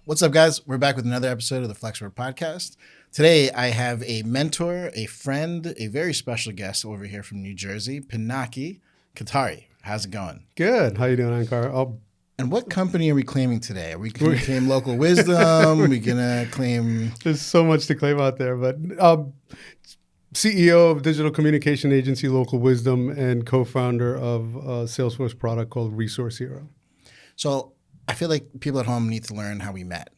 What's up, guys? We're back with another episode of the Flexwork Podcast. Today, I have a mentor, a friend, a very special guest over here from New Jersey, Pinaki Kathiari. How's it going? Good. How you doing, Ankur? And what company are we claiming today? Are we going to claim local wisdom? Are we going to claim... There's so much to claim out there, but CEO of digital communication agency Local Wisdom and co-founder of a Salesforce product called Resource Hero. So I feel like people at home need to learn how we met.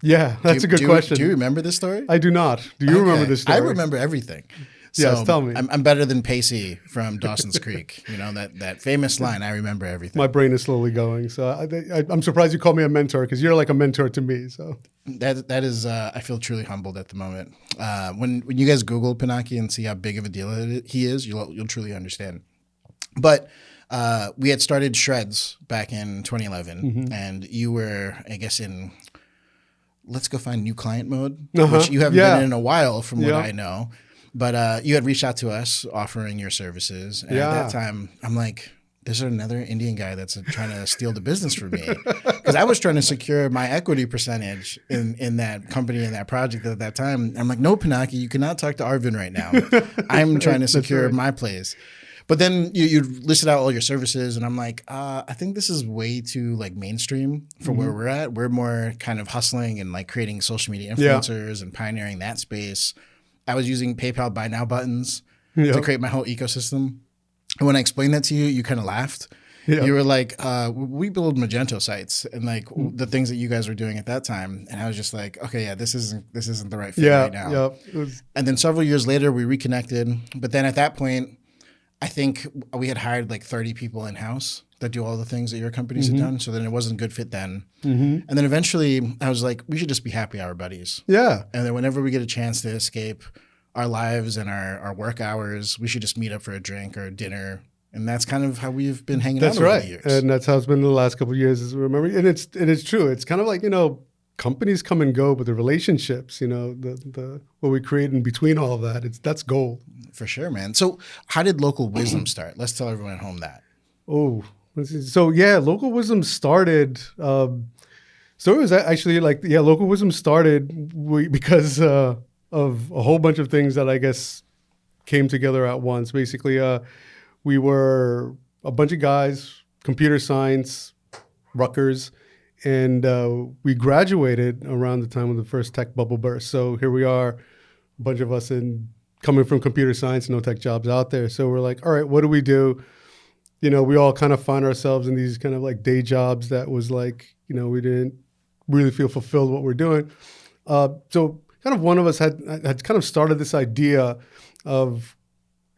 Yeah, that's a good question. Do you remember this story? I do not. Do you remember this story? I remember everything. So yes, tell me. I'm better than Pacey from Dawson's Creek. You know, that famous line, I remember everything. My brain is slowly going. So I'm surprised you called me a mentor because you're like a mentor to me. So that is, I feel truly humbled at the moment. When you guys Google Pinaki and see how big of a deal he is, you'll truly understand. But we had started Shreds back in 2011, and you were, I guess, in let's go find new client mode, which you haven't been in a while from what I know. But you had reached out to us offering your services. And at that time, I'm like, there's another Indian guy that's trying to steal the business from me. Because I was trying to secure my equity percentage in that company, in that project at that time. I'm like, no, Pinaki, you cannot talk to Arvind right now. I'm trying to secure my place. But then you listed out all your services, and I'm like, I think this is way too like mainstream for where we're at. We're more kind of hustling and like creating social media influencers and pioneering that space. I was using PayPal buy now buttons to create my whole ecosystem. And when I explained that to you, you kind of laughed. You were like, we build Magento sites and like the things that you guys were doing at that time. And I was just like, okay, yeah, this isn't the right fit right now. And then several years later, we reconnected. But then at that point, I think we had hired like 30 people in-house that do all the things that your companies had done. So then it wasn't a good fit then. And then eventually I was like, we should just be happy hour buddies. Yeah. And then whenever we get a chance to escape our lives and our work hours, we should just meet up for a drink or a dinner. And that's kind of how we've been hanging out over the years. And that's how it's been the last couple of years, as we remember. And it's true. It's kind of like, companies come and go, but the relationships, the what we create in between all of that, that's gold. For sure, man. So how did Local Wisdom start? Let's tell everyone at home that. Local Wisdom started. Story was actually Local Wisdom started because of a whole bunch of things that I guess came together at once. Basically, we were a bunch of guys, computer science, Rutgers, and we graduated around the time of the first tech bubble burst. So here we are, a bunch of us coming from computer science, no tech jobs out there. So we're like, all right, what do we do? We all kind of find ourselves in these kind of like day jobs that was like, we didn't really feel fulfilled what we're doing. So kind of one of us had kind of started this idea of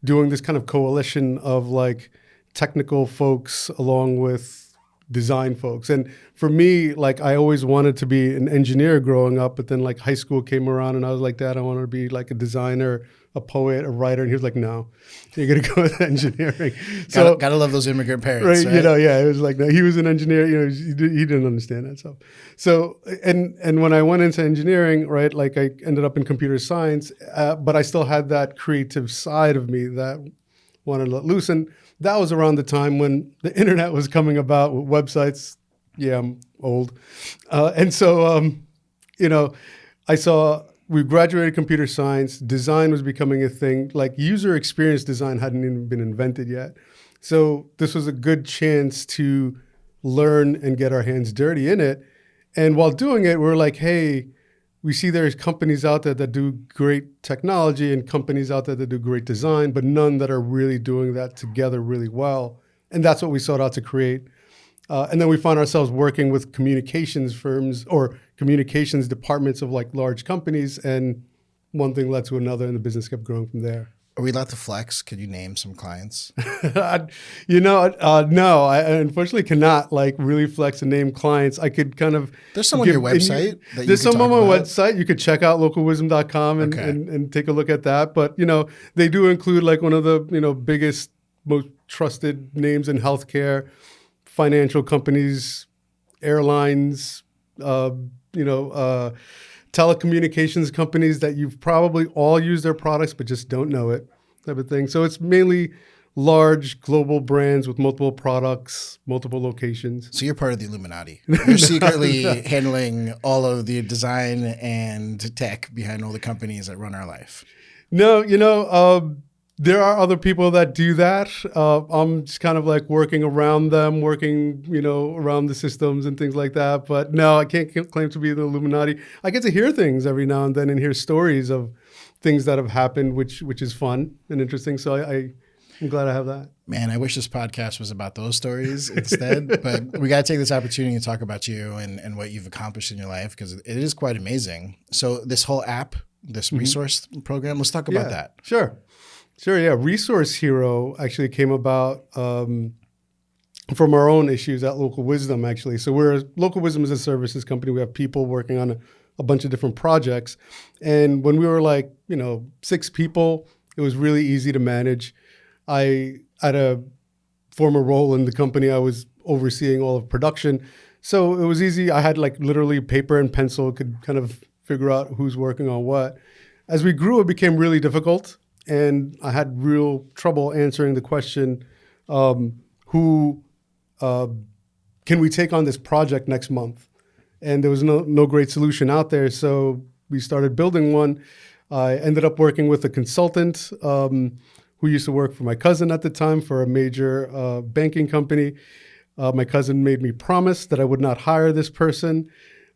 doing this kind of coalition of like technical folks along with design folks. And for me, like I always wanted to be an engineer growing up, but then like high school came around and I was like, Dad, I want to be like a designer, a poet, a writer. And he was like, no, you're going to go with engineering. So gotta love those immigrant parents, right? It was like, no, he was an engineer, he didn't understand that stuff. So, and when I went into engineering, right, like I ended up in computer science, but I still had that creative side of me that wanted to let loose. And that was around the time when the internet was coming about with websites. Yeah, I'm old. And so, I saw we graduated computer science. Design was becoming a thing. Like user experience design hadn't even been invented yet. So this was a good chance to learn and get our hands dirty in it. And while doing it, we're like, hey, we see there's companies out there that do great technology and companies out there that do great design, but none that are really doing that together really well. And that's what we sought out to create. And then we found ourselves working with communications firms or communications departments of like large companies. And one thing led to another and the business kept growing from there. Are we allowed to flex? Could you name some clients? No, I unfortunately cannot like really flex and name clients. I could kind of. There's some on your website. There's some on my website. You could check out localwisdom.com and take a look at that. But, they do include like one of the, biggest, most trusted names in healthcare, financial companies, airlines, telecommunications companies that you've probably all used their products but just don't know it type of thing. So it's mainly large global brands with multiple products, multiple locations. So you're part of the Illuminati. You're secretly handling all of the design and tech behind all the companies that run our life. No, there are other people that do that. I'm just kind of like working around them, working, around the systems and things like that. But no, I can't claim to be the Illuminati. I get to hear things every now and then and hear stories of things that have happened, which is fun and interesting. So I'm glad I have that. Man, I wish this podcast was about those stories instead. But we got to take this opportunity to talk about you and what you've accomplished in your life, because it is quite amazing. So this whole app, this resource program, let's talk about that. Sure. Yeah. Resource Hero actually came about from our own issues at Local Wisdom, actually. So Local Wisdom is a services company. We have people working on a bunch of different projects. And when we were 6 people, it was really easy to manage. I had a former role in the company. I was overseeing all of production. So it was easy. I had literally paper and pencil, could kind of figure out who's working on what. As we grew, it became really difficult. And I had real trouble answering the question, who can we take on this project next month? And there was no great solution out there. So we started building one. I ended up working with a consultant who used to work for my cousin at the time for a major banking company. My cousin made me promise that I would not hire this person.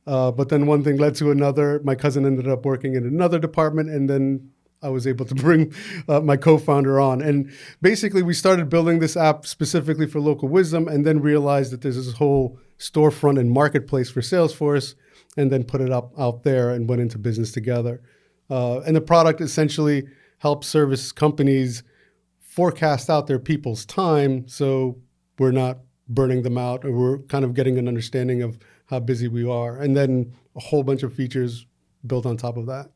But then one thing led to another. My cousin ended up working in another department, and then I was able to bring my co-founder on. And basically, we started building this app specifically for Local Wisdom, and then realized that there's this whole storefront and marketplace for Salesforce, and then put it up out there and went into business together. And the product essentially helps service companies forecast out their people's time, so we're not burning them out, or we're kind of getting an understanding of how busy we are. And then a whole bunch of features built on top of that.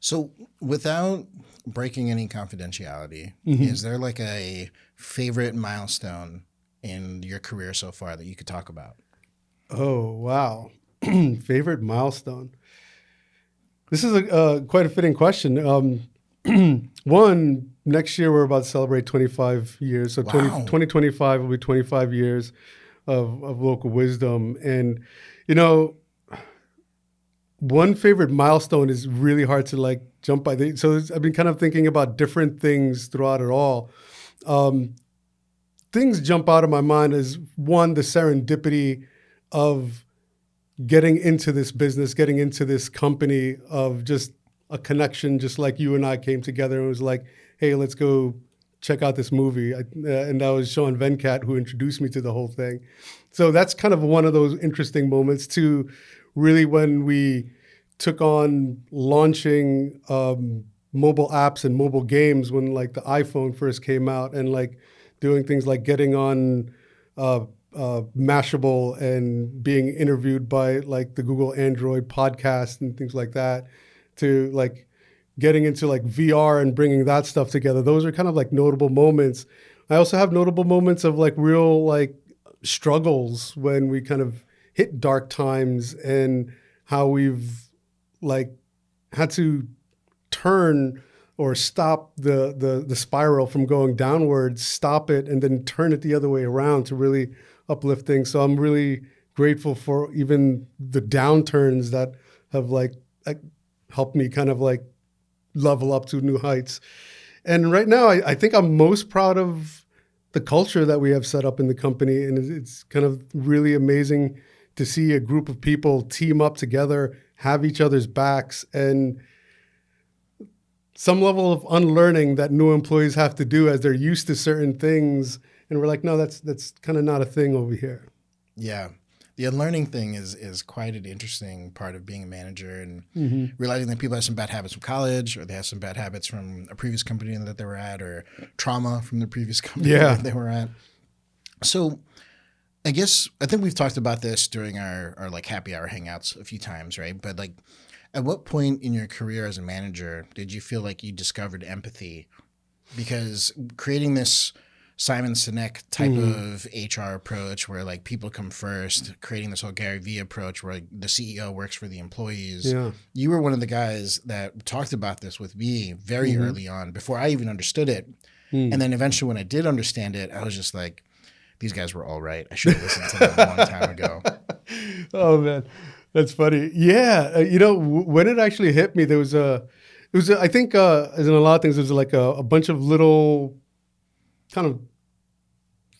So without breaking any confidentiality, is there a favorite milestone in your career so far that you could talk about? Oh, wow. Favorite milestone. This is quite a fitting question. One, next year we're about to celebrate 25 years. So 2025 will be 25 years of Local Wisdom. And, one favorite milestone is really hard to jump by. So I've been kind of thinking about different things throughout it all. Things jump out of my mind as one, the serendipity of getting into this business, getting into this company, of just a connection, just like you and I came together and was like, hey, let's go check out this movie. And that was Sean Venkat who introduced me to the whole thing. So that's kind of one of those interesting moments too. Really, when we took on launching mobile apps and mobile games, when the iPhone first came out, and doing things like getting on Mashable and being interviewed by the Google Android podcast and things like that, to getting into VR and bringing that stuff together. Those are kind of notable moments. I also have notable moments of real struggles when we kind of hit dark times, and how we've had to turn or stop the spiral from going downwards, stop it, and then turn it the other way around to really uplift things. So I'm really grateful for even the downturns that have helped me kind of level up to new heights. And right now, I think I'm most proud of the culture that we have set up in the company. And it's kind of really amazing to see a group of people team up together, have each other's backs, and some level of unlearning that new employees have to do as they're used to certain things. And we're no, that's kind of not a thing over here. Yeah. The unlearning thing is quite an interesting part of being a manager, and realizing that people have some bad habits from college, or they have some bad habits from a previous company that they were at, or trauma from the previous company that they were at. So I think we've talked about this during our happy hour hangouts a few times, right? But at what point in your career as a manager did you feel like you discovered empathy? Because creating this Simon Sinek type of HR approach where people come first, creating this whole Gary Vee approach where the CEO works for the employees. Yeah. You were one of the guys that talked about this with me very early on, before I even understood it. And then eventually when I did understand it, I was just like, these guys were all right. I should have listened to them a long time ago. Oh man, that's funny. Yeah, when it actually hit me, I think as in a lot of things, there's like a bunch of little kind of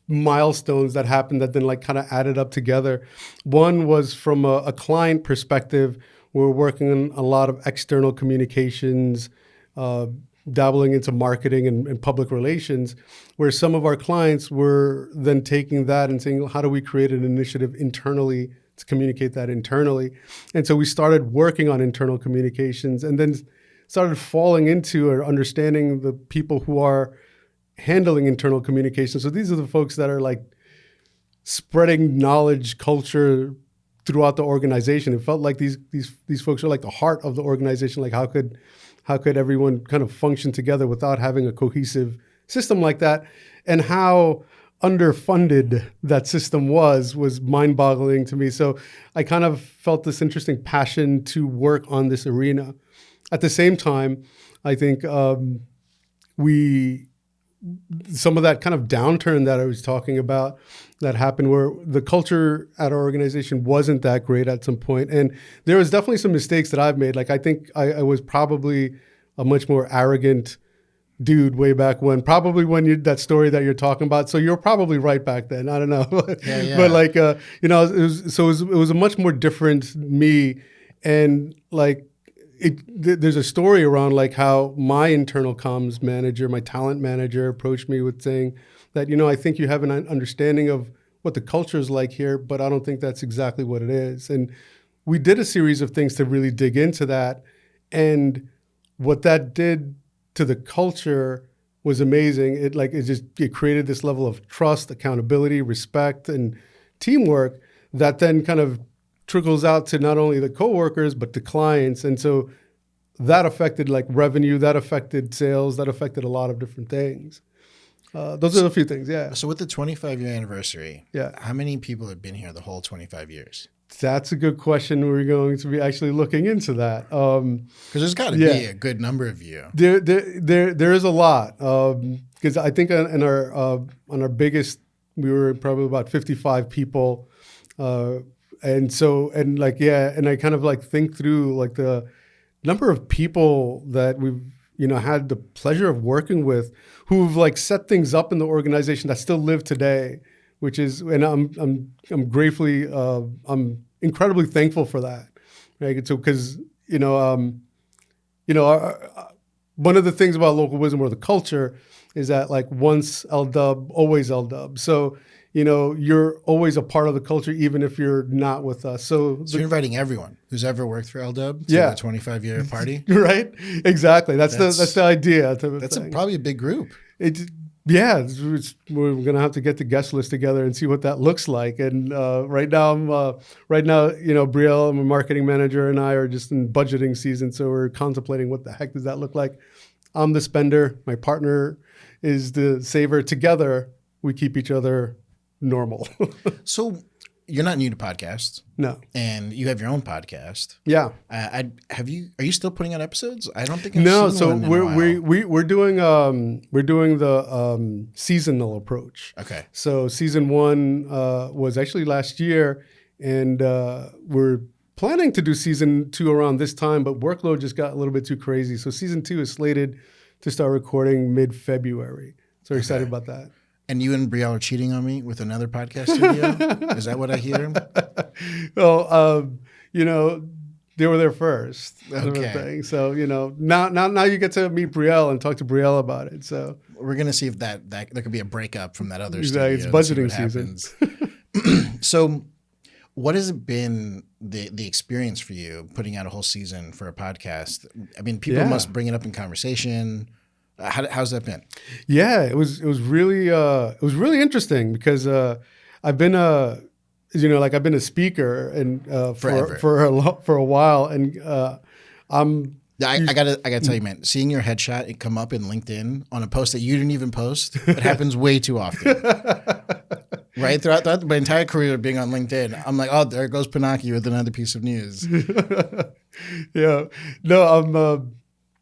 milestones that happened that then like kind of added up together. One was from a client perspective. We're working on a lot of external communications, dabbling into marketing and public relations, where some of our clients were then taking that and saying, how do we create an initiative internally to communicate that internally? And so we started working on internal communications and then started falling into or understanding the people who are handling internal communication. So these are the folks that are like spreading knowledge, culture throughout the organization. It felt like these folks are like the heart of the organization. Like how could everyone kind of function together without having a cohesive system like that? And how underfunded that system was mind-boggling to me. So I kind of felt this interesting passion to work on this arena. At the same time, I think some of that kind of downturn that I was talking about that happened where the culture at our organization wasn't that great at some point. And there was definitely some mistakes that I've made. Like I think I was probably a much more arrogant dude way back when, probably when that story that you're talking about. So you're probably right back then. I don't know. Yeah. But like, it was a much more different me. And like, there's a story around like how my internal comms manager, my talent manager approached me with saying that, I think you have an understanding of what the culture is like here, but I don't think that's exactly what it is. And we did a series of things to really dig into that. And what that did to the culture was amazing. It created this level of trust, accountability, respect, and teamwork that then kind of trickles out to not only the coworkers, but the clients. And so that affected like revenue, that affected sales, that affected a lot of different things. Those are a few things, yeah. So with the 25-year anniversary, how many people have been here the whole 25 years? That's a good question. We're going to be actually looking into that. Because there's got to be a good number of you. There is a lot. Because I think on our biggest, we were probably about 55 people. And I kind of like think through like the number of people that we've, had the pleasure of working with who've like set things up in the organization that still live today, which is, and I'm gratefully, I'm incredibly thankful for that. Right. So, cause, one of the things about local wisdom or the culture is that like once LDub, always LDub. So, you're always a part of the culture, even if you're not with us. So you're inviting everyone who's ever worked for LDub to the 25-year party, right? Exactly. That's the idea. That's probably a big group. We're gonna have to get the guest list together and see what that looks like. And right now, Brielle, my marketing manager, and I are just in budgeting season, so we're contemplating what the heck does that look like. I'm the spender. My partner is the saver. Together, we keep each other normal. So you're not new to podcasts. No. And you have your own podcast. Yeah. Are you still putting out episodes? I don't think I've seen one in a while. We're doing the seasonal approach. Okay. So season 1 was actually last year, and we're planning to do season 2 around this time, but workload just got a little bit too crazy. So season 2 is slated to start recording mid-February. So we're excited about that. And you and Brielle are cheating on me with another podcast studio? Is that what I hear? Well, they were there first. Okay. So, now you get to meet Brielle and talk to Brielle about it. So we're going to see if that there could be a breakup from that other studio. It's budgeting season. So what has it been the experience for you putting out a whole season for a podcast? I mean, people must bring it up in conversation. How's that been? Yeah, it was really interesting because I've been I've been a speaker and for a while, and I gotta tell you, man, seeing your headshot come up in LinkedIn on a post that you didn't even post, it happens way too often. Right? Throughout my entire career of being on LinkedIn, I'm like, oh, there goes Pinaki with another piece of news. Yeah. No,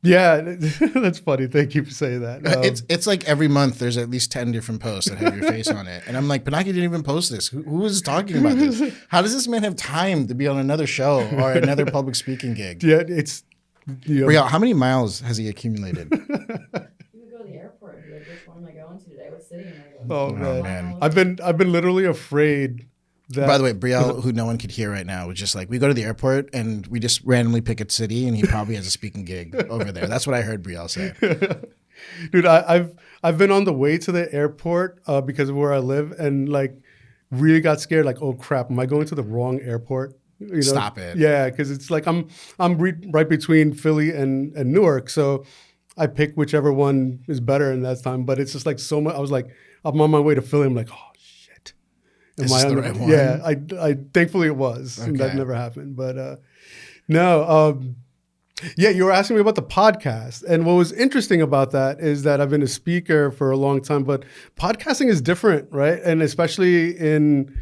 Yeah, that's funny. Thank you for saying that. It's like every month there's at least 10 different posts that have your face on it. And I'm like, Pinaki didn't even post this. Who is talking about this? How does this man have time to be on another show or another public speaking gig? Yeah, it's... Brielle, how many miles has he accumulated? You would go to the airport and be like, which one am I going to today? What city am I going to? Oh, man. I've been literally afraid that... By the way, Brielle, who no one could hear right now, was just like, we go to the airport and we just randomly pick a city and he probably has a speaking gig over there. That's what I heard Brielle say. Dude, I've been on the way to the airport because of where I live and like really got scared. Like, oh crap, am I going to the wrong airport? You know? Stop it. Yeah, because it's like I'm right between Philly and Newark, so I pick whichever one is better in that time. But it's just like so much. I was like, I'm on my way to Philly. I'm like, oh shit. Is this the right one? Yeah, I thankfully it was. Okay. And that never happened. But no. Yeah, you were asking me about the podcast. And what was interesting about that is that I've been a speaker for a long time, but podcasting is different, right? And especially in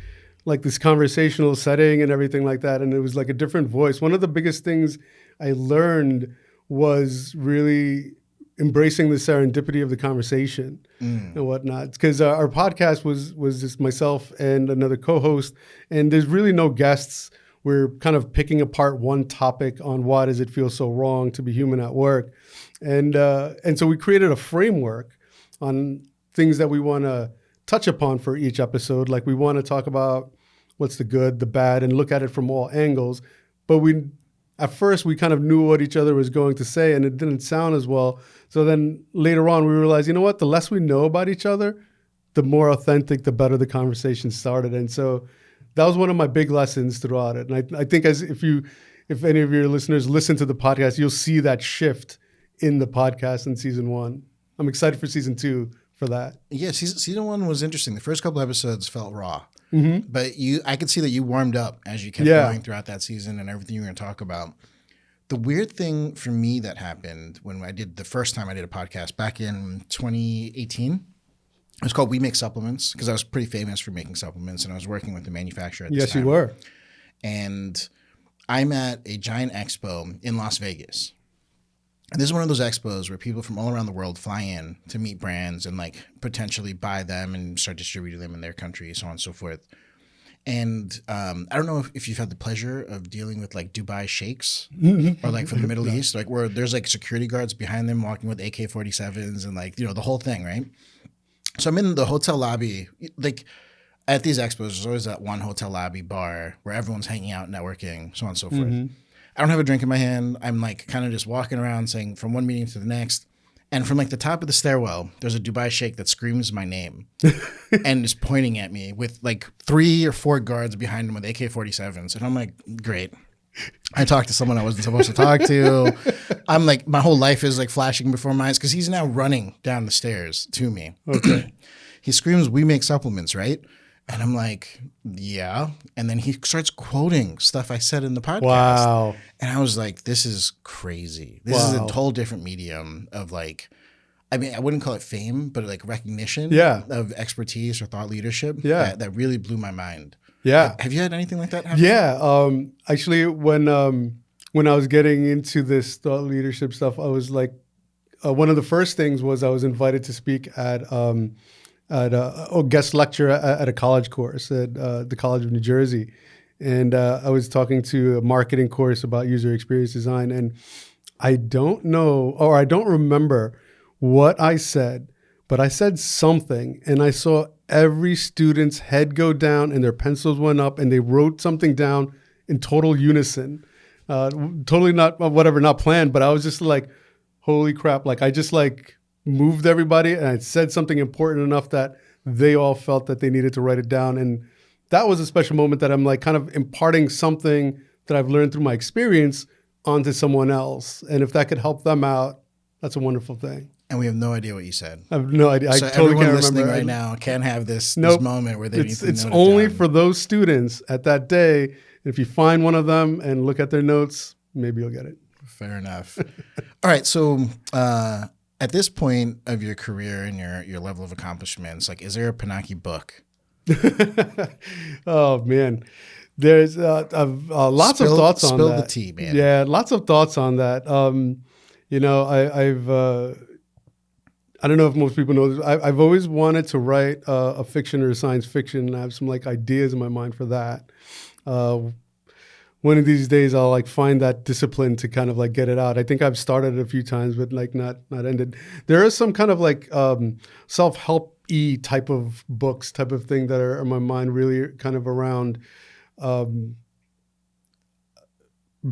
like this conversational setting and everything like that. And it was like a different voice. One of the biggest things I learned was really embracing the serendipity of the conversation and whatnot. Because our podcast was just myself and another co-host, and there's really no guests. We're kind of picking apart one topic on why does it feel so wrong to be human at work. And so we created a framework on things that we want to touch upon for each episode. Like we want to talk about what's the good, the bad, and look at it from all angles. But at first we kind of knew what each other was going to say and it didn't sound as well. So then later on we realized, you know what, the less we know about each other, the more authentic, the better the conversation started. And so that was one of my big lessons throughout it. And I think if any of your listeners listen to the podcast, you'll see that shift in the podcast in season 1. I'm excited for season 2 for that. Yeah, season 1 was interesting. The first couple episodes felt raw, but I could see that you warmed up as you kept going throughout that season and everything you were going to talk about. The weird thing for me that happened when the first time I did a podcast back in 2018, it was called We Make Supplements because I was pretty famous for making supplements and I was working with the manufacturer at the time. Yes, you were. And I'm at a giant expo in Las Vegas. And this is one of those expos where people from all around the world fly in to meet brands and like potentially buy them and start distributing them in their country, so on and so forth. And I don't know if you've had the pleasure of dealing with like Dubai sheikhs or like from the Middle East, like where there's like security guards behind them walking with AK-47s and like, the whole thing, right? So I'm in the hotel lobby, like at these expos, there's always that one hotel lobby bar where everyone's hanging out, networking, so on and so forth. I don't have a drink in my hand. I'm like kind of just walking around saying from one meeting to the next. And from like the top of the stairwell, there's a Dubai sheikh that screams my name and is pointing at me with like 3 or 4 guards behind him with AK-47s. And I'm like, great. I talked to someone I wasn't supposed to talk to. I'm like, my whole life is like flashing before my eyes because he's now running down the stairs to me. Okay. He screams, "We make supplements, right?" And I'm like, yeah. And then he starts quoting stuff I said in the podcast. Wow. And I was like, this is crazy. This is a whole different medium of like, I mean, I wouldn't call it fame, but like recognition of expertise or thought leadership that really blew my mind. Yeah. Have you had anything like that happen? Yeah. Actually, when I was getting into this thought leadership stuff, I was like, one of the first things was I was invited to speak at a guest lecture at a college course at the College of New Jersey. And I was talking to a marketing course about user experience design. And I don't know, or I don't remember what I said, but I said something and I saw every student's head go down and their pencils went up and they wrote something down in total unison. Totally not planned, but I was just like, holy crap. Like I just like moved everybody and I said something important enough that they all felt that they needed to write it down. And that was a special moment that I'm like kind of imparting something that I've learned through my experience onto someone else. And if that could help them out, that's a wonderful thing. And we have no idea what you said. I have no idea. So I totally everyone can't listening remember. right now can't have this moment where they need to It's note only it down. for those students at that day. And if you find one of them and look at their notes, maybe you'll get it. Fair enough. All right. So at this point of your career and your level of accomplishments, like, is there a Pinaki book? Oh, man. There's lots of thoughts on that. Spill the tea, man. Yeah, lots of thoughts on that. I don't know if most people know this. I've always wanted to write a fiction or a science fiction. And I have some like ideas in my mind for that. One of these days, I'll like find that discipline to kind of like get it out. I think I've started it a few times, but like not ended. There is some kind of like self-help-y type of books, type of thing that are in my mind, really kind of around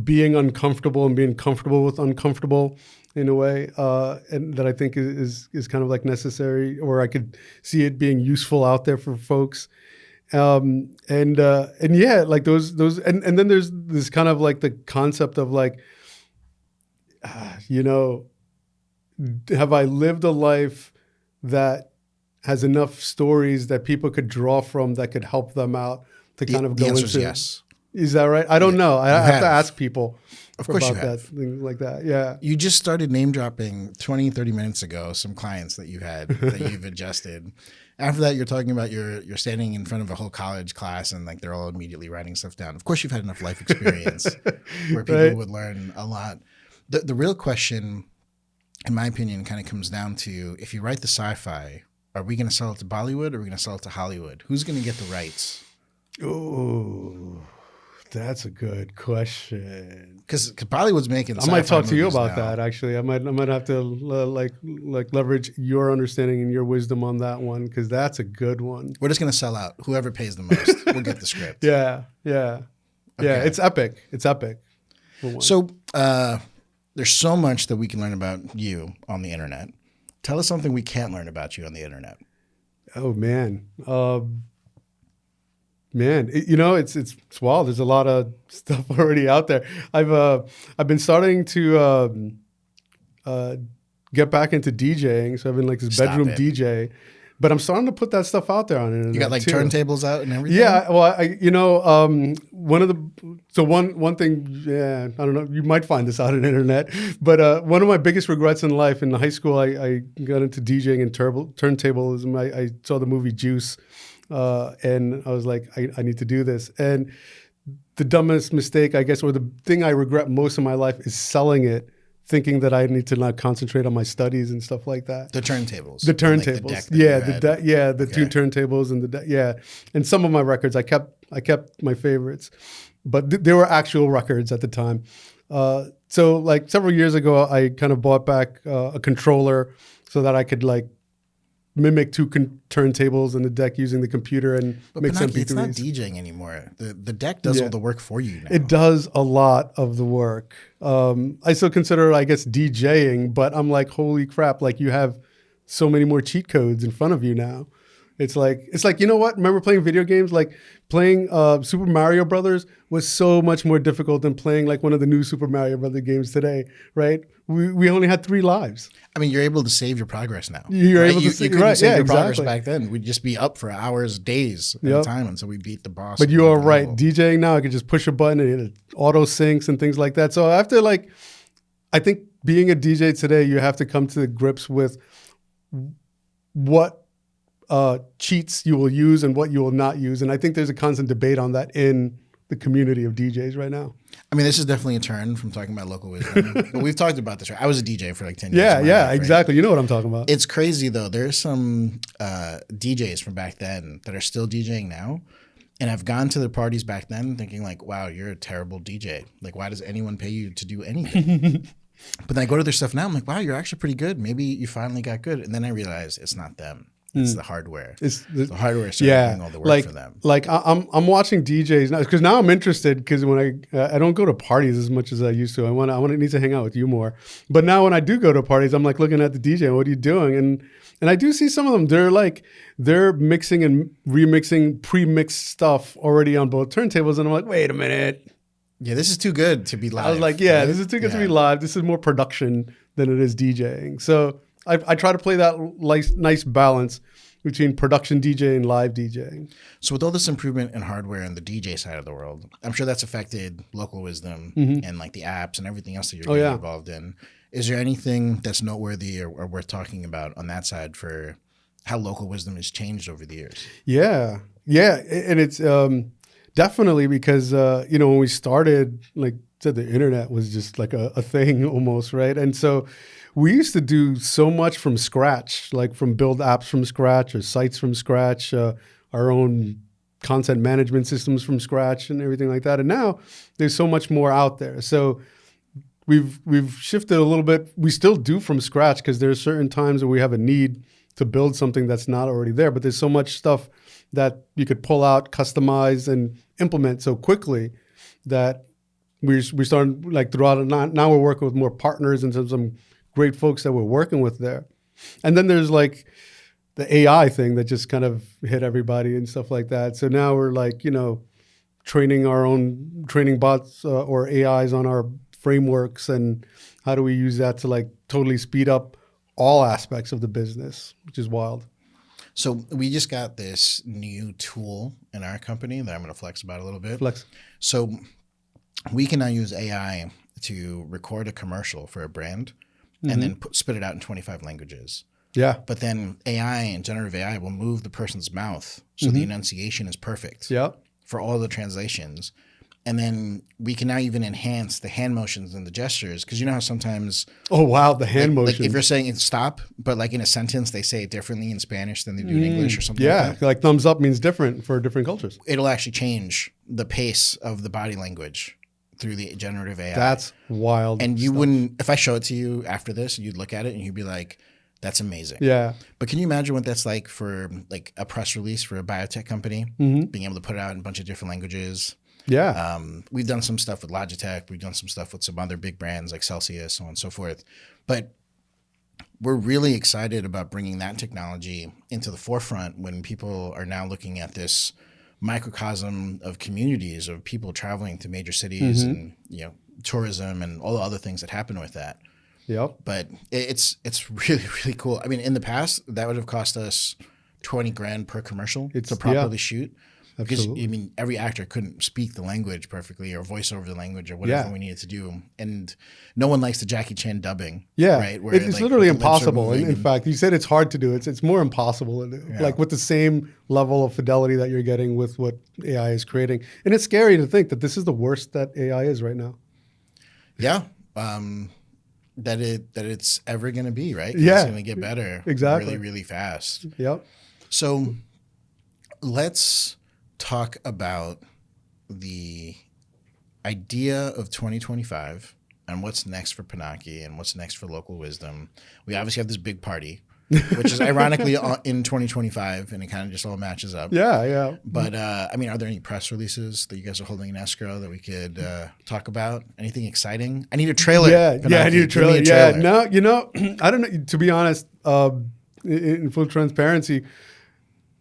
being uncomfortable and being comfortable with uncomfortable in a way, and that I think is kind of like necessary, or I could see it being useful out there for folks. And yeah, like those, and then there's this kind of like the concept of like, have I lived a life that has enough stories that people could draw from that could help them out to kind of go the into? answer is yes. Is that right? I don't know. I have to ask people Of course you about that, have. things like that. Yeah. You just started name dropping 20, 30 minutes ago some clients that you had that you've adjusted. After that, you're talking about you're standing in front of a whole college class and like they're all immediately writing stuff down. Of course, you've had enough life experience where people would learn a lot. The real question, in my opinion, kind of comes down to, if you write the sci-fi, are we going to sell it to Bollywood or are we going to sell it to Hollywood? Who's going to get the rights? Oh, that's a good question. Because Bollywood's making. I might talk to you movies about now. that. Actually, I might have to like leverage your understanding and your wisdom on that one, because that's a good one. We're just going to sell out. Whoever pays the most, we'll get the script. Yeah. Okay. It's epic. It's epic. for one. So there's so much that we can learn about you on the internet. Tell us something we can't learn about you on the internet. Oh man, it's wild. There's a lot of stuff already out there. I've been starting to get back into DJing. So I've been like this Stop bedroom it. DJ, but I'm starting to put that stuff out there on the internet. You got like too. turntables out and everything? Yeah, well, one thing, yeah, I don't know, you might find this out on the internet, but one of my biggest regrets in life, in high school, I got into DJing and turntablism. I saw the movie Juice, and I was like, I need to do this. And the dumbest mistake, I guess, or the thing I regret most in my life is selling it, thinking that I need to not concentrate on my studies and stuff like that. The turntables. The Like the turntables, deck that you had. the two turntables and and some of my records I kept my favorites, but they were actual records at the time. So like several years ago, I kind of bought back a controller so that I could like mimic two turntables and the deck using the computer and But mix Pinaki, MP3s. it's not DJing anymore. The deck does all the work for you now. It does a lot of the work. I still consider it, I guess, DJing, but I'm like, holy crap, like you have so many more cheat codes in front of you now. It's like, you know what? Remember playing video games? Like playing Super Mario Brothers was so much more difficult than playing like one of the new Super Mario Brother games today, right? We only had 3 lives. I mean, you're able to save your progress now. You're right? able to you save- couldn't right, save yeah, your progress exactly. back then. We'd just be up for hours, days at a time until we beat the boss. But you at are the right. level. DJing now, I could just push a button and it auto syncs and things like that. So after like, I think being a DJ today, you have to come to grips with what cheats you will use and what you will not use. And I think there's a constant debate on that in the community of DJs right now. I mean, this is definitely a turn from talking about local wisdom. But we've talked about this, right? I was a DJ for like 10 years. Yeah, of my life, right? exactly. You know what I'm talking about. It's crazy though. There's some DJs from back then that are still DJing now. And I've gone to their parties back then thinking like, wow, you're a terrible DJ. Like, why does anyone pay you to do anything? But then I go to their stuff now. I'm like, wow, you're actually pretty good. Maybe you finally got good. And then I realize it's not them. It's the hardware. It's the hardware started doing all the work for them. Like I'm watching DJs now because now I'm interested because when I don't go to parties as much as I used to. I need to hang out with you more. But now when I do go to parties, I'm like looking at the DJ. What are you doing? And I do see some of them. They're mixing and remixing pre-mixed stuff already on both turntables, and I'm like, wait a minute. Yeah, this is too good to be live. I was like, yeah, this is too good to be live. This is more production than it is DJing. So I try to play that nice balance between production DJing and live DJing. So with all this improvement in hardware and the DJ side of the world, I'm sure that's affected local wisdom and like the apps and everything else that you're getting involved in. Is there anything that's noteworthy or worth talking about on that side for how local wisdom has changed over the years? Yeah. And it's definitely because, when we started, like said the internet was just like a thing almost, right? And so we used to do so much from scratch, like from build apps from scratch or sites from scratch, our own content management systems from scratch and everything like that. And now there's so much more out there. So we've shifted a little bit. We still do from scratch because there are certain times where we have a need to build something that's not already there. But there's so much stuff that you could pull out, customize, and implement so quickly that we're starting like throughout it. Now we're working with more partners and some great folks that we're working with there. And then there's like the AI thing that just kind of hit everybody and stuff like that. So now we're like, training our own training bots or AIs on our frameworks, and how do we use that to like totally speed up all aspects of the business, which is wild. So we just got this new tool in our company that I'm going to flex about a little bit. Flex. So we can now use AI to record a commercial for a brand and then spit it out in 25 languages. Yeah. But then AI and generative AI will move the person's mouth so the enunciation is perfect for all the translations. And then we can now even enhance the hand motions and the gestures, because you know how sometimes Oh wow, the hand motion. like if you're saying stop, but like in a sentence they say it differently in Spanish than they do in English or something like that. Like thumbs up means different for different cultures. It'll actually change the pace of the body language through the generative AI. That's wild. And you stuff. wouldn't, if I show it to you after this, you'd look at it and you'd be like, that's amazing. Yeah. But can you imagine what that's like for like a press release for a biotech company, being able to put it out in a bunch of different languages? Yeah. We've done some stuff with Logitech. We've done some stuff with some other big brands like Celsius, so on and so forth. But we're really excited about bringing that technology into the forefront when people are now looking at this microcosm of communities of people traveling to major cities and tourism and all the other things that happen with that. Yep. But it's really, really cool. I mean, in the past, that would have cost us $20,000 per commercial to properly shoot. Because Absolutely. I mean, every actor couldn't speak the language perfectly or voice over the language or whatever we needed to do. And no one likes the Jackie Chan dubbing. Yeah. Right? Where It's like, literally the lips are impossible. In moving fact, you said it's hard to do. It's more impossible to do. Yeah. Like with the same level of fidelity that you're getting with what AI is creating. And it's scary to think that this is the worst that AI is right now. Yeah. That it's ever going to be, right? Yeah. It's going to get better Exactly. really, really fast. Yep. So let's talk about the idea of 2025 and what's next for Pinaki and what's next for Local Wisdom. We obviously have this big party, which is ironically in 2025, and it kind of just all matches up. Yeah. Yeah. But I mean, are there any press releases that you guys are holding in escrow that we could talk about? Anything exciting? I need a trailer. Yeah. Pinaki. Yeah. I need a Give me trailer. Yeah. No, I don't know. To be honest, in full transparency,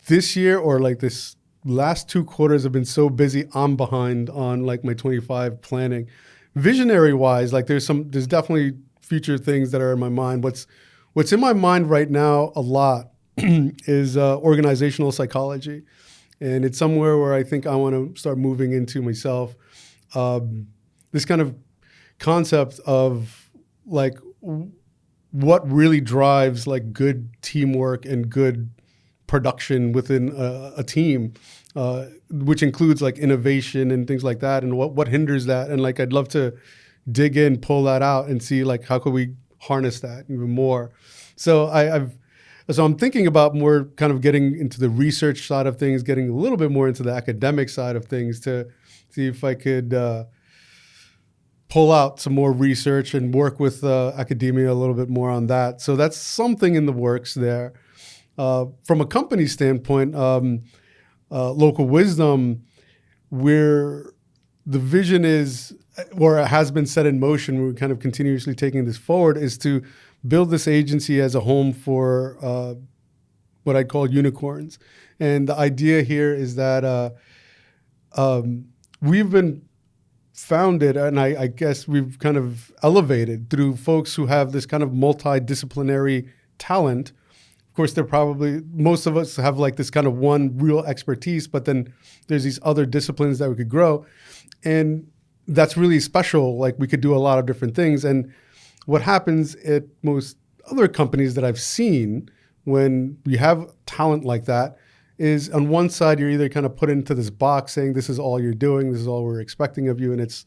this year or like this last 2 quarters have been so busy. I'm behind on like my 25 planning. Visionary wise, like there's definitely future things that are in my mind. What's in my mind right now a lot is organizational psychology. And it's somewhere where I think I want to start moving into myself. This kind of concept of like what really drives like good teamwork and good production within a team, which includes like innovation and things like that, and what hinders that. And like I'd love to dig in, pull that out, and see like how could we harness that even more. So I'm thinking about more kind of getting into the research side of things, getting a little bit more into the academic side of things to see if I could pull out some more research and work with academia a little bit more on that. So that's something in the works there. From a company standpoint, Local Wisdom, where the vision is, or it has been set in motion, we're kind of continuously taking this forward, is to build this agency as a home for what I call unicorns. And the idea here is that we've been founded, and I guess we've kind of elevated through folks who have this kind of multidisciplinary talent. Of course, most of us have like this kind of one real expertise, but then there's these other disciplines that we could grow. And that's really special. Like we could do a lot of different things. And what happens at most other companies that I've seen when you have talent like that is on one side, you're either kind of put into this box saying, this is all you're doing, this is all we're expecting of you. And it's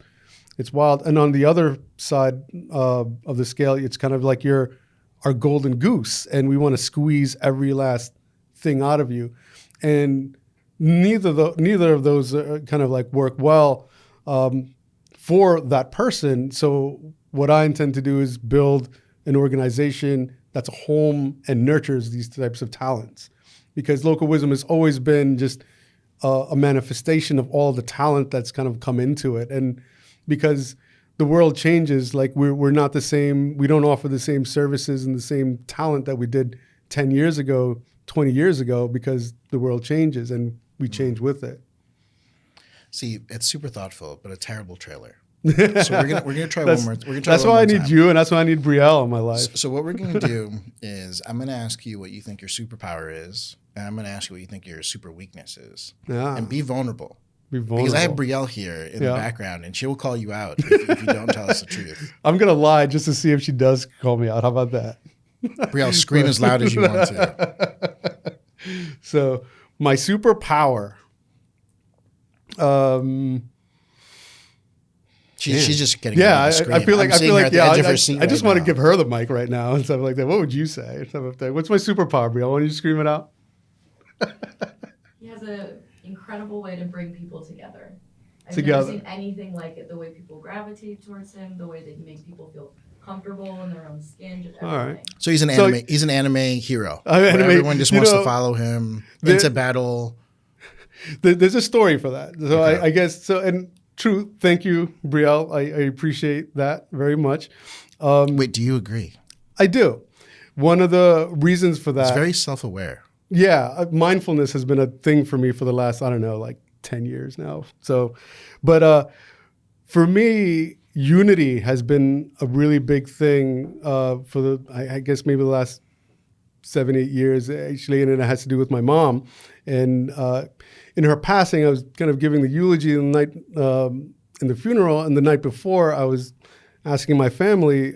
It's wild. And on the other side of the scale, it's kind of like you're our golden goose, and we want to squeeze every last thing out of you. And neither of those kind of like work well for that person. So what I intend to do is build an organization that's a home and nurtures these types of talents, because local wisdom has always been just a manifestation of all the talent that's kind of come into it. And because the world changes, like we're not the same, we don't offer the same services and the same talent that we did 10 years ago, 20 years ago, because the world changes and we change with it. See, it's super thoughtful, but a terrible trailer. So we're gonna try one more. That's why I need you, and that's why I need Brielle in my life. So what we're gonna do is I'm gonna ask you what you think your superpower is, and I'm gonna ask you what you think your super weakness is, and be vulnerable. Because I have Brielle here in the background, and she will call you out if you don't tell us the truth. I'm gonna lie just to see if she does call me out. How about that? Brielle, scream as loud as you want to. So my superpower. She's just getting I feel like I just want to give her the mic right now and stuff like that. What would you say? What's my superpower, Brielle? Why don't you scream it out? He has an incredible way to bring people together. I've Together. never seen anything like it. The way people gravitate towards him, the way that he makes people feel comfortable in their own skin, just everything. All right. So he's an anime hero. Everyone just wants to follow him into battle. There's a story for that. So okay. I guess so. And true. Thank you, Brielle. I appreciate that very much. Wait, do you agree? I do. One of the reasons for that. It's very self-aware. Yeah. Mindfulness has been a thing for me for the last, 10 years now. So, but for me, unity has been a really big thing for I guess maybe the last 7-8 years actually, and it has to do with my mom. And in her passing, I was kind of giving the eulogy the night in the funeral, and the night before, I was asking my family,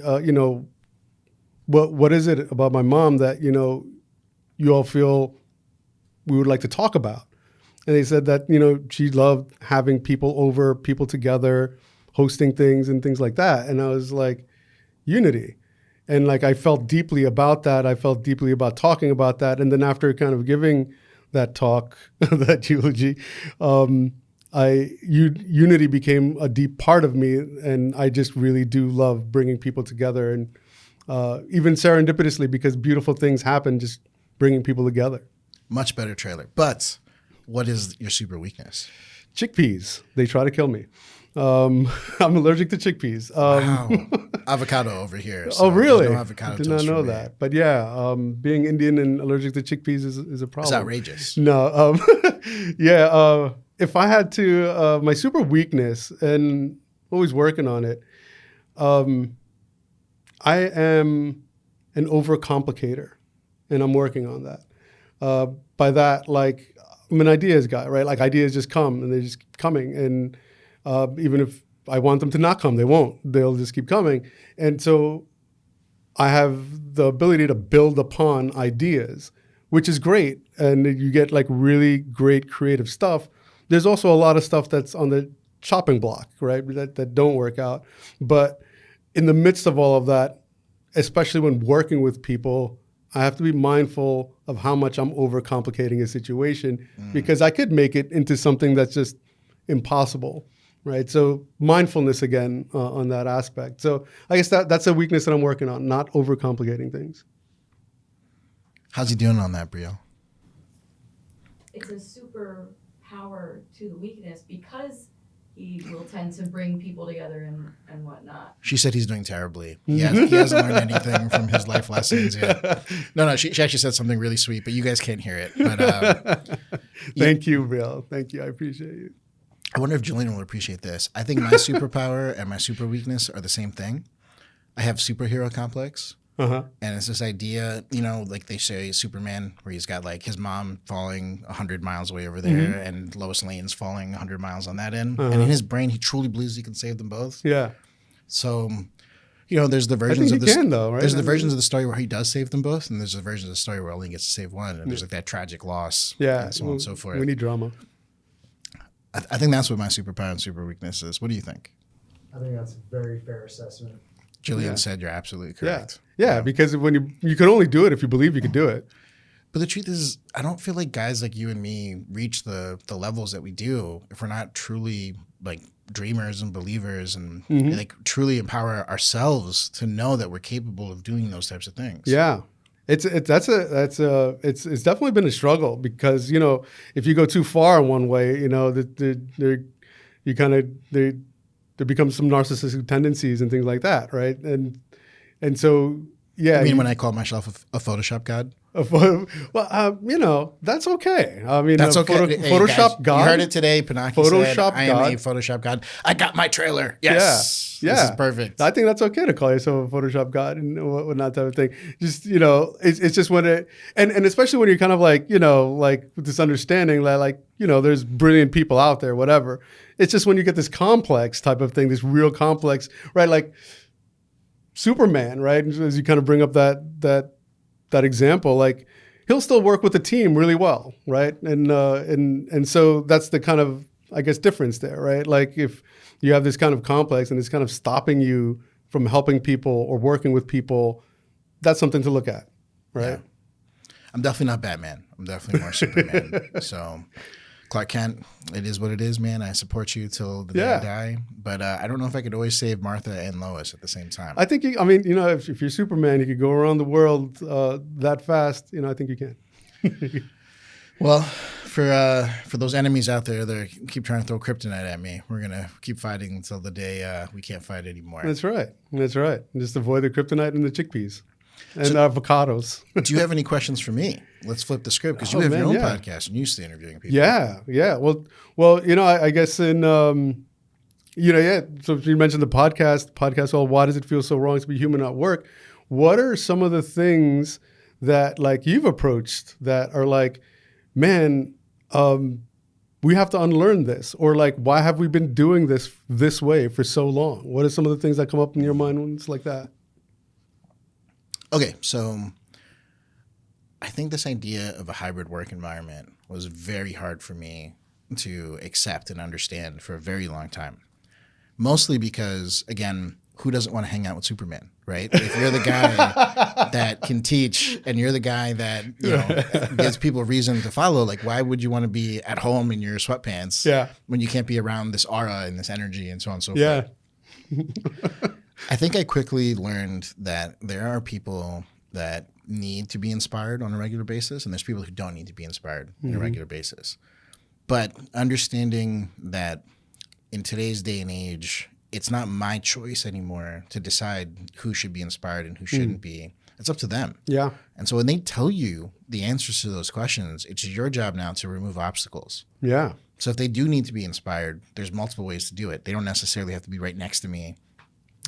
what is it about my mom that you all feel we would like to talk about? And they said that she loved having people over, people together, hosting things and things like that. And I was like, unity. And I felt deeply about that. I felt deeply about talking about that. And then after kind of giving that talk, that eulogy, unity became a deep part of me. And I just really do love bringing people together. And even serendipitously, because beautiful things happen just bringing people together. Much better trailer. But what is your super weakness? Chickpeas. They try to kill me. I'm allergic to chickpeas. Wow. Avocado over here. So oh, really? No avocado I did not know that. But yeah, being Indian and allergic to chickpeas is a problem. It's outrageous. No. Yeah. If I had to, my super weakness, and always working on it, I am an overcomplicator, and I'm working on that. By that, I'm an ideas guy, right? Ideas just come, and they just keep coming. And even if I want them to not come, they won't. They'll just keep coming. And so I have the ability to build upon ideas, which is great. And you get really great creative stuff. There's also a lot of stuff that's on the chopping block, right? That don't work out. But in the midst of all of that, especially when working with people, I have to be mindful of how much I'm overcomplicating a situation because I could make it into something that's just impossible, right? So mindfulness again on that aspect. So I guess that's a weakness that I'm working on, not overcomplicating things. How's he doing on that, Brielle? It's a super power to the weakness because he will tend to bring people together and whatnot. She said he's doing terribly. He hasn't learned anything from his life lessons yet. No, she actually said something really sweet, but you guys can't hear it. But Thank you, Bill. Thank you. I appreciate you. I wonder if Julian will appreciate this. I think my superpower and my super weakness are the same thing. I have superhero complex. And it's this idea, like they say Superman, where he's got his mom falling 100 miles away over there and Lois Lane's falling 100 miles on that end. And in his brain, he truly believes he can save them both. Yeah. So, there's the versions of this. Right? There's the versions of the story where he does save them both, and there's the version of the story where only gets to save one. And there's that tragic loss. Yeah. And so on and so forth. We need drama. I think that's what my superpower and super weakness is. What do you think? I think that's a very fair assessment. Jillian said you're absolutely correct. Yeah, because when you can only do it if you believe you can do it. But the truth is, I don't feel like guys like you and me reach the levels that we do if we're not truly like dreamers and believers and like truly empower ourselves to know that we're capable of doing those types of things. Yeah. It's definitely been a struggle because, you know, if you go too far in one way, you know, there become some narcissistic tendencies and things like that, right? And so, yeah. I mean, when I call myself a Photoshop god? Well, you know, that's okay. I mean, that's okay. Photoshop guys, god. You heard it today. Pinaki said, I am a Photoshop god. I got my trailer. Yes. Yeah. This is perfect. I think that's okay to call yourself a Photoshop god and whatnot type of thing. Just, you know, it's just when and especially when you're kind of like, you know, like with this understanding that like, you know, there's brilliant people out there, whatever. It's just when you get this complex type of thing, this real complex, right? Like Superman, right? As you kind of bring up that example, like he'll still work with the team really well, right? And so that's the kind of, I guess, difference there, right? Like if you have this kind of complex and it's kind of stopping you from helping people or working with people, that's something to look at, right? Yeah. I'm definitely not Batman. I'm definitely more Superman. So Clark Kent, it is what it is, man. I support you till the day I die. But I don't know if I could always save Martha and Lois at the same time. I think, you know, if you're Superman, you could go around the world that fast. You know, I think you can. Well, for those enemies out there that keep trying to throw kryptonite at me, we're going to keep fighting until the day we can't fight anymore. That's right. That's right. Just avoid the kryptonite and the chickpeas. And avocados. Do you have any questions for me? Let's flip the script because you have your own podcast and you used to interviewing people. Yeah. Well, you know, I guess in, you know, yeah. So you mentioned the podcast. Well, why does it feel so wrong to be human at work? What are some of the things that like you've approached that are like, man, we have to unlearn this, or like, why have we been doing this way for so long? What are some of the things that come up in your mind when it's like that? Okay, so I think this idea of a hybrid work environment was very hard for me to accept and understand for a very long time. Mostly because, again, who doesn't want to hang out with Superman, right? If you're the guy that can teach and you're the guy that, you know, gives people a reason to follow, like why would you want to be at home in your sweatpants when you can't be around this aura and this energy and so on and so forth? I think I quickly learned that there are people that need to be inspired on a regular basis, and there's people who don't need to be inspired on a regular basis. But understanding that in today's day and age, it's not my choice anymore to decide who should be inspired and who shouldn't be. It's up to them. Yeah. And so when they tell you the answers to those questions, it's your job now to remove obstacles. Yeah. So if they do need to be inspired, there's multiple ways to do it. They don't necessarily have to be right next to me.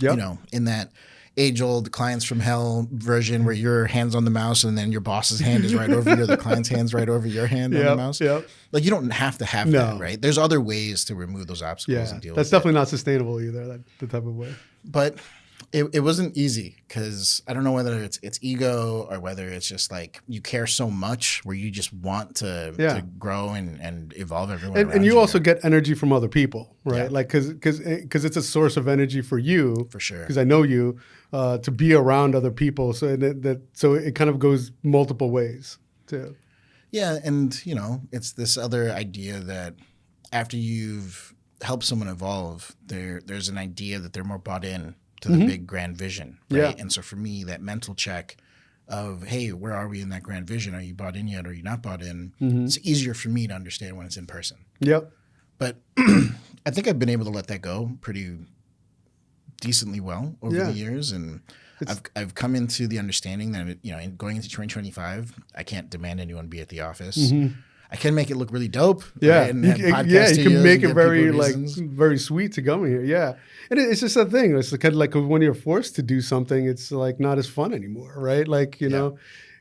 Yep. You know, in that age-old clients from hell version where your hand's on the mouse and then your boss's hand is right over the client's hand's right over your hand on the mouse. Yep. Like you don't have to have that, right? There's other ways to remove those obstacles and deal with it. That's definitely not sustainable either, the type of way. But it wasn't easy because I don't know whether it's ego or whether it's just like you care so much where you just want to grow and evolve everyone around you. And you also get energy from other people, right? Yeah. Like because it's a source of energy for you. For sure. Because I know you to be around other people. So so it kind of goes multiple ways too. Yeah. And, you know, it's this other idea that after you've helped someone evolve, there's an idea that they're more bought in to the big grand vision, right? Yeah. And so for me, that mental check of, hey, where are we in that grand vision? Are you bought in yet? Are you not bought in? It's easier for me to understand when it's in person. Yep. But I think I've been able to let that go pretty decently well over the years. And I've come into the understanding that, you know, going into 2025, I can't demand anyone be at the office. I can make it look really dope. Yeah, right? And you can make it very sweet to come here. Yeah, and it's just a thing. It's kind of like when you're forced to do something, it's like not as fun anymore, right? Like you know,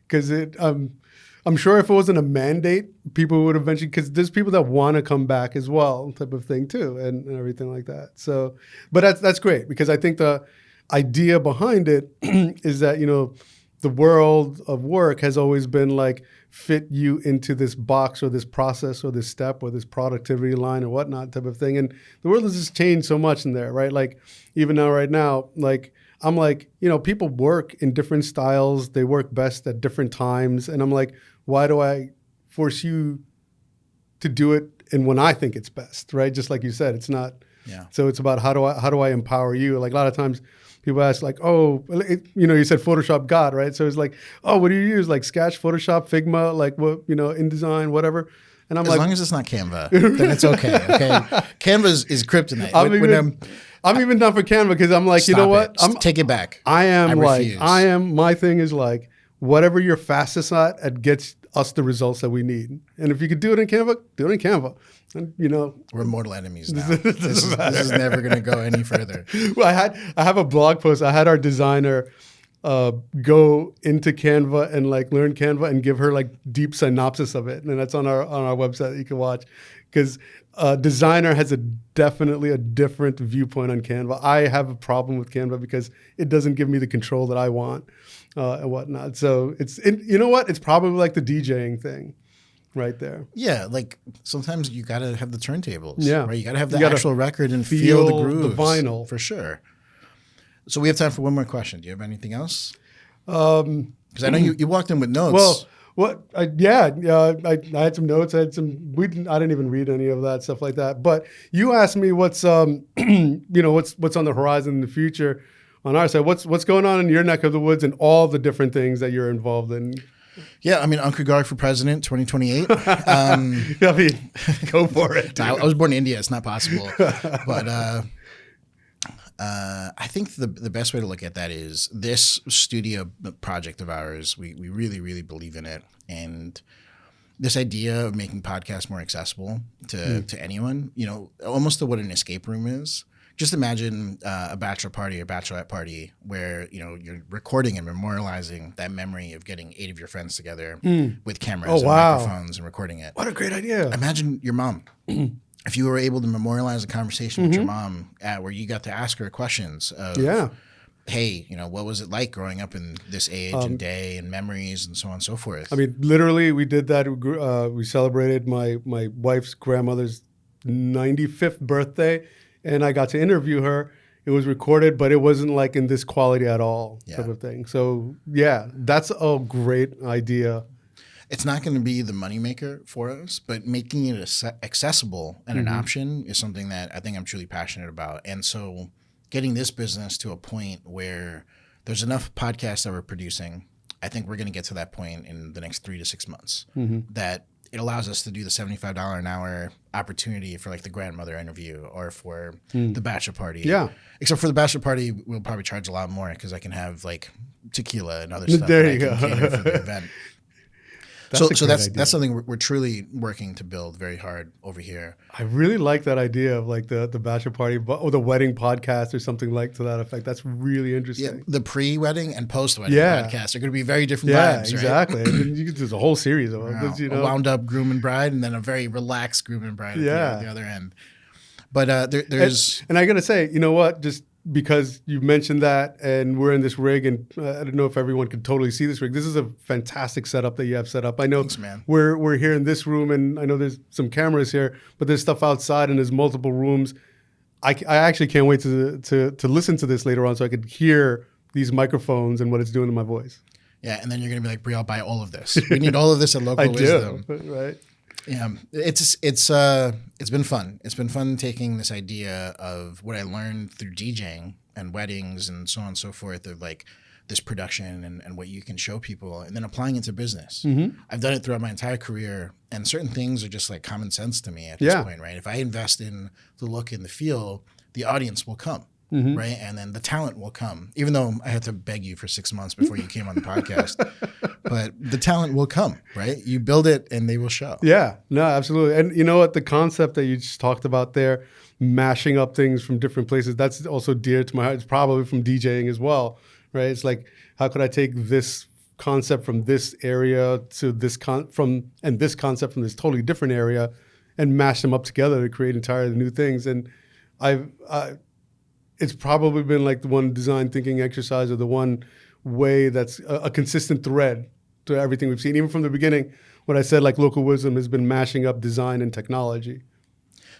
because I'm sure if it wasn't a mandate, people would eventually. Because there's people that want to come back as well, type of thing too, and everything like that. So, but that's great because I think the idea behind it is that you know the world of work has always been like fit you into this box or this process or this step or this productivity line or whatnot type of thing. And the world has just changed so much in there, right? Like even now, right now, like I'm like, people work in different styles. They work best at different times. And I'm like, why do I force you to do it and when I think it's best, right? Just like you said, it's not. Yeah. So it's about how do I empower you? Like a lot of times people ask like, oh, you said Photoshop God, right? So it's like, oh, what do you use? Like Sketch, Photoshop, Figma, like what, InDesign, whatever. And I'm as like, long as it's not Canva, then it's okay. Okay. Canva is kryptonite. I'm even done for Canva because I'm like, you know what? Take it back. My thing is like, whatever you're fastest at gets us the results that we need. And if you could do it in Canva, do it in Canva. And, we're mortal enemies now. This is never going to go any further. Well, I have a blog post. I had our designer go into Canva and like learn Canva and give her like deep synopsis of it. And that's on our website that you can watch. Because designer has definitely a different viewpoint on Canva. I have a problem with Canva because it doesn't give me the control that I want and whatnot. So you know what? It's probably like the DJing thing right there. Yeah, like sometimes you got to have the turntables. Yeah. Right? You got to have the actual record and feel the grooves. The vinyl. For sure. So we have time for one more question. Do you have anything else? Because I know you walked in with notes. Well, I had some notes. I didn't even read any of that stuff like that. But you asked me what's what's on the horizon in the future on our side. What's going on in your neck of the woods and all the different things that you're involved in. Yeah, I mean, Ankur Garg for president, 2028. Go for it. I was born in India. It's not possible. But I think the best way to look at that is this studio project of ours. We really, really believe in it. And this idea of making podcasts more accessible to anyone, almost to what an escape room is. Just imagine a bachelor party or bachelorette party where, you're recording and memorializing that memory of getting 8 of your friends together with cameras and microphones and recording it. What a great idea. Imagine your mom. If you were able to memorialize a conversation with your mom where you got to ask her questions of, hey, what was it like growing up in this age and day and memories and so on and so forth? I mean, literally, we did that. We celebrated my wife's grandmother's 95th birthday. And I got to interview her. It was recorded, but it wasn't like in this quality at all type of thing. So, yeah, that's a great idea. It's not going to be the moneymaker for us, but making it accessible and an option is something that I think I'm truly passionate about. And so getting this business to a point where there's enough podcasts that we're producing, I think we're going to get to that point in the next 3 to 6 months that it allows us to do the $75 an hour opportunity for like the grandmother interview or for the bachelor party. Yeah. Except for the bachelor party, we'll probably charge a lot more because I can have like tequila and other stuff there you that I can go. cater for the event. That's something we're truly working to build very hard over here. I really like that idea of like the bachelor party or the wedding podcast or something like to that effect. That's really interesting. Yeah, the pre-wedding and post-wedding podcasts are going to be very different vibes, right? Exactly. There's a whole series of them. A wound-up groom and bride and then a very relaxed groom and bride at the other end. But there's... And I got to say, you know what? Just because you mentioned that and we're in this rig and I don't know if everyone can totally see this rig. This is a fantastic setup that you have set up. I know Thanks, man. We're here in this room and I know there's some cameras here, but there's stuff outside and there's multiple rooms. I actually can't wait to listen to this later on so I could hear these microphones and what it's doing to my voice. Yeah, and then you're going to be like, Brie, I'll buy all of this. We need all of this at Local Wisdom. Right. Yeah, it's been fun. It's been fun taking this idea of what I learned through DJing and weddings and so on and so forth of like this production and what you can show people and then applying it to business. I've done it throughout my entire career and certain things are just like common sense to me at this point, right? If I invest in the look and the feel, the audience will come. Right. And then the talent will come, even though I had to beg you for 6 months before you came on the podcast, but the talent will come, right? You build it and they will show. Yeah, no, absolutely. And you know what? The concept that you just talked about there, mashing up things from different places, that's also dear to my heart. It's probably from DJing as well, right? It's like, how could I take this concept from this area to this this concept from this totally different area and mash them up together to create entirely new things. And it's probably been like the one design thinking exercise or the one way that's a consistent thread to everything we've seen. Even from the beginning, when I said like local wisdom has been mashing up design and technology.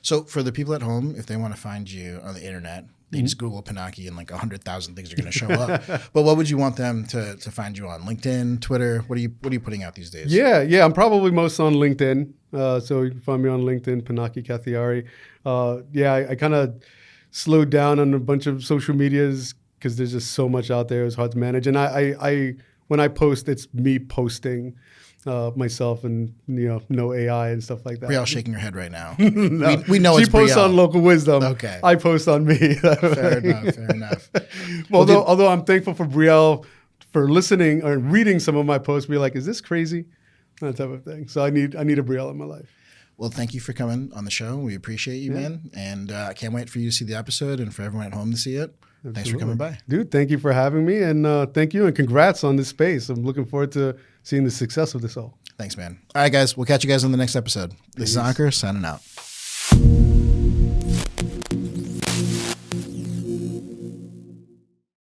So for the people at home, if they want to find you on the internet, they just Google Pinaki and like 100,000 things are going to show up. But what would you want them to find you on? LinkedIn, Twitter? What are you putting out these days? Yeah. I'm probably most on LinkedIn. So you can find me on LinkedIn, Pinaki Kathiari. I kind of slowed down on a bunch of social medias because there's just so much out there. It's hard to manage. And I when I post, it's me posting myself and, no AI and stuff like that. Brielle shaking her head right now. No. we know she it's posts Brielle. on local wisdom. Okay. I post on me. Fair enough. Although I'm thankful for Brielle for listening or reading some of my posts, be like, is this crazy? That type of thing. So I need a Brielle in my life. Well, thank you for coming on the show. We appreciate you, man. And I can't wait for you to see the episode and for everyone at home to see it. Absolutely. Thanks for coming by. Dude, thank you for having me. And thank you and congrats on this space. I'm looking forward to seeing the success of this all. Thanks, man. All right, guys. We'll catch you guys on the next episode. This is Ankur signing out.